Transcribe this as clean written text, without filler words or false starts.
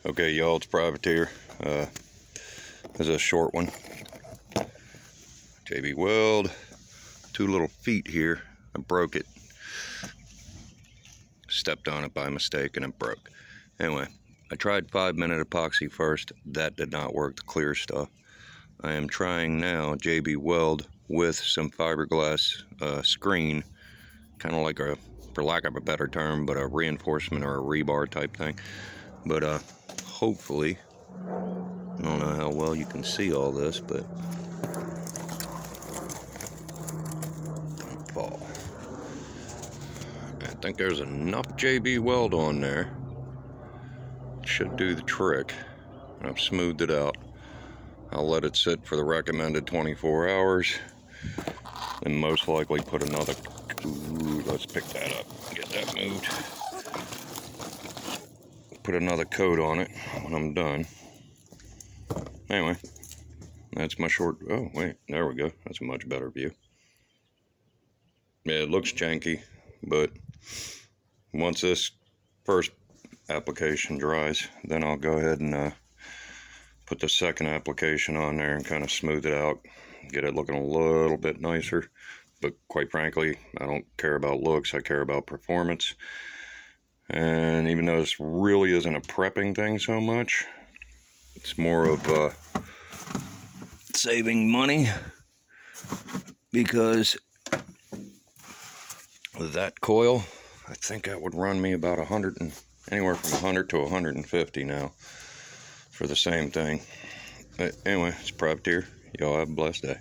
Okay, y'all, it's Privateer. This is a short one. JB Weld. 2 little feet here. I broke it. Stepped on it by mistake and it broke. Anyway, I tried 5-minute epoxy first. That did not work, the clear stuff. I am trying now JB Weld with some fiberglass screen, kind of like a, for lack of a better term, but a reinforcement or a rebar type thing. But hopefully, I don't know how well you can see all this, but don't fall. I think there's enough JB Weld on there. Should do the trick. I've smoothed it out. I'll let it sit for the recommended 24 hours and most likely put another, let's pick that up, get that moved. Put another coat on it when I'm done. Anyway, that's my short, oh wait, there we go. That's a much better view. Yeah, it looks janky, but once this first application dries, then I'll go ahead and put the second application on there and kind of smooth it out, get it looking a little bit nicer. But quite frankly, I don't care about looks, I care about performance. And even though this really isn't a prepping thing so much, it's more of saving money, because with that coil, I think that would run me about anywhere from 100 to 150 now for the same thing. But anyway, it's Privateer. Y'all have a blessed day.